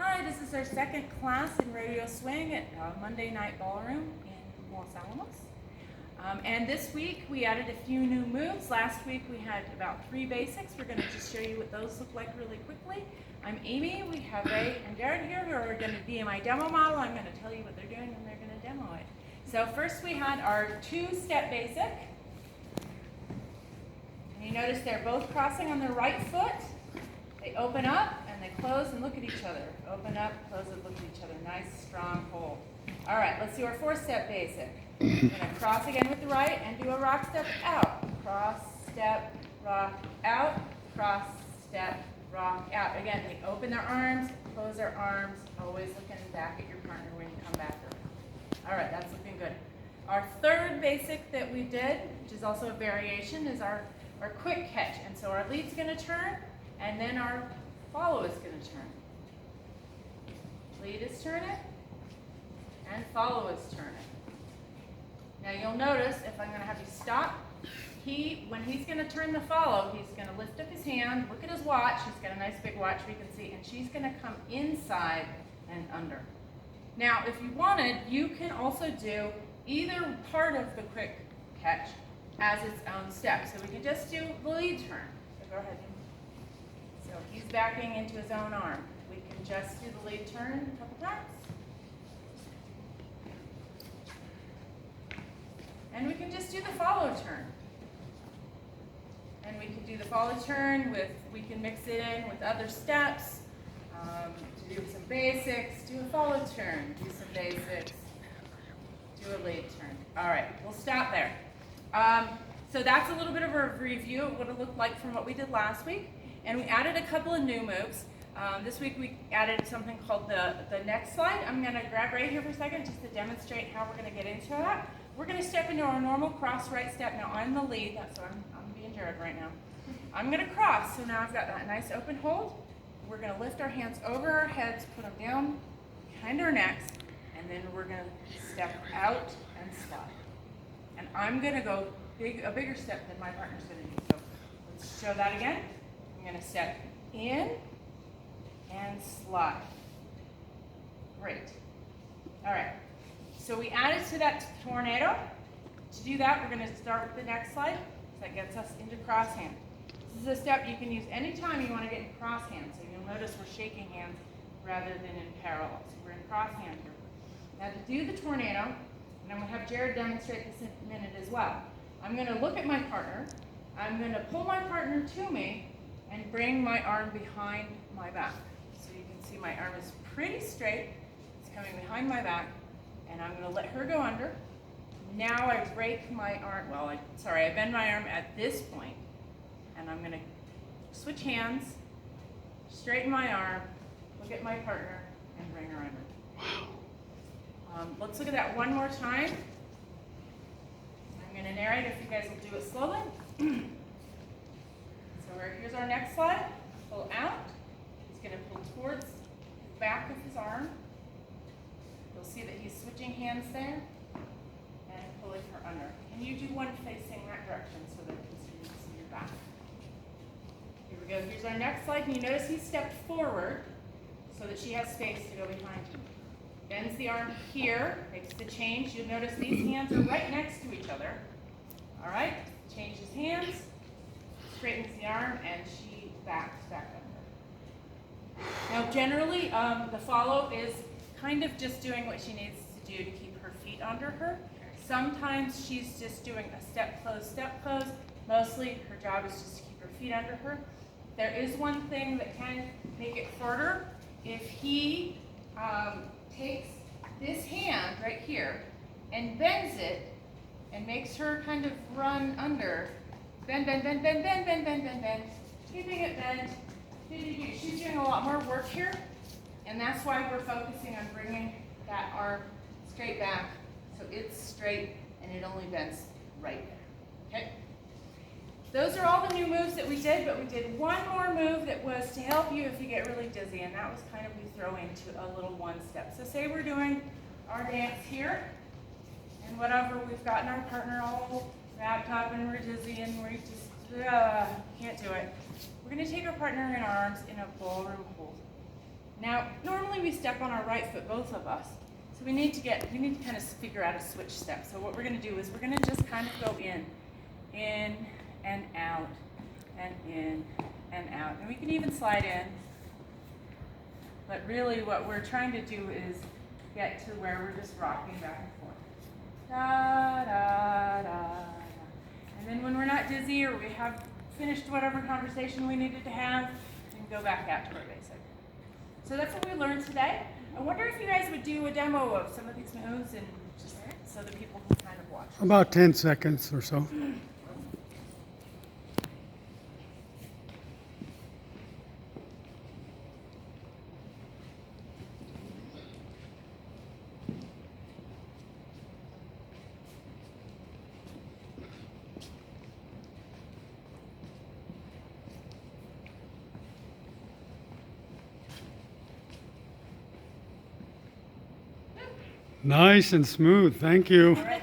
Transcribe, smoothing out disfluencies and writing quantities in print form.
Hi, this is our second class in Rodeo Swing at Monday Night Ballroom in Los Alamos. And this week we added a few new moves. Last week we had about 3 basics. We're going to just show you what those look like really quickly. I'm Amy. We have Rae and Jared here who are going to be my demo model. I'm going to tell you what they're doing and they're going to demo it. So first we had our 2-step basic. And you notice they're both crossing on their right foot. They open up and they close and look at each other. Open up, close and look at each other. Nice, strong hold. All right, let's do our 4-step basic. We're going to cross again with the right and do a rock step out. Cross, step, rock, out. Cross, step, rock, out. Again, they open their arms, close their arms, always looking back at your partner when you come back around. All right, that's looking good. Our 3rd basic that we did, which is also a variation, is our quick catch. And so our lead's going to turn, and then our follow is going to turn. Lead is turning, and follow is turning. Now you'll notice, if I'm going to have you stop, when he's going to turn the follow, he's going to lift up his hand, look at his watch. He's got a nice big watch we can see, and she's going to come inside and under. Now, if you wanted, you can also do either part of the quick catch as its own step. So we can just do the lead turn. So go ahead. So he's backing into his own arm. We can just do the lead turn a couple times. And we can just do the follow turn. And we can do the follow turn with, we can mix it in with other steps, to do some basics, do a follow turn, do some basics, do a lead turn. All right, we'll stop there. So that's a little bit of a review of what it looked like from what we did last week. And we added a couple of new moves. This week we added something called the next slide. I'm going to grab Rae here for a second just to demonstrate how we're going to get into that. We're going to step into our normal cross right step. Now I'm the lead, that's why I'm being Jared right now. I'm going to cross, so now I've got that nice open hold. We're going to lift our hands over our heads, put them down behind our necks, and then we're going to step out and slide. And I'm going to go a bigger step than my partner's going to do. So let's show that again. I'm going to step in and slide. Great. All right. So we added to that tornado. To do that, we're going to start with the next slide. So that gets us into cross hand. This is a step you can use anytime you want to get in cross hand. So you'll notice we're shaking hands rather than in parallel. So we're in cross hand here. Now to do the tornado, and I'm going to have Jared demonstrate this in a minute as well. I'm going to look at my partner. I'm going to pull my partner to me and bring my arm behind my back. So you can see my arm is pretty straight. It's coming behind my back. And I'm going to let her go under. Now I break my arm, I bend my arm at this point. And I'm going to switch hands, straighten my arm, look at my partner, and bring her under. Wow. Let's look at that one more time. I'm going to narrate if you guys will do it slowly. So here's our next slide. Pull out. He's going to pull towards the back of his arm. You'll see that he's switching hands there and pulling her under. And you do one facing that direction so that you can see your back. Here we go. Here's our next slide. And you notice he stepped forward so that she has space to go behind him. Bends the arm here, makes the change. You'll notice these hands are right next to each other. All right, changes hands, straightens the arm, and she backs back under. Now generally, the follow is kind of just doing what she needs to do to keep her feet under her. Sometimes she's just doing a step close. Mostly her job is just to keep her feet under her. There is one thing that can make it harder. If he takes this hand right here and bends it and makes her kind of run under, bend, keeping it bent. She's doing a lot more work here, and that's why we're focusing on bringing that arm straight back so it's straight and it only bends right there. Okay? Those are all the new moves that we did, but we did one more move that was to help you if you get really dizzy, and that was kind of we throw into a little one step. So say we're doing our dance here, and whatever, we've gotten our partner all wrapped up and we're dizzy and we just can't do it. We're going to take our partner in our arms in a ballroom hold. Now, normally we step on our right foot, both of us. So we need to kind of figure out a switch step. So what we're going to do is we're going to just kind of go in and out, and in and out. And we can even slide in. But really what we're trying to do is get to where we're just rocking back and forth. Da, da, da, da. And then when we're not dizzy or we have finished whatever conversation we needed to have, we can go back out to our basic. So that's what we learned today. I wonder if you guys would do a demo of some of these moves and just so that people can kind of watch. About 10 seconds or so. Nice and smooth. Thank you. All right.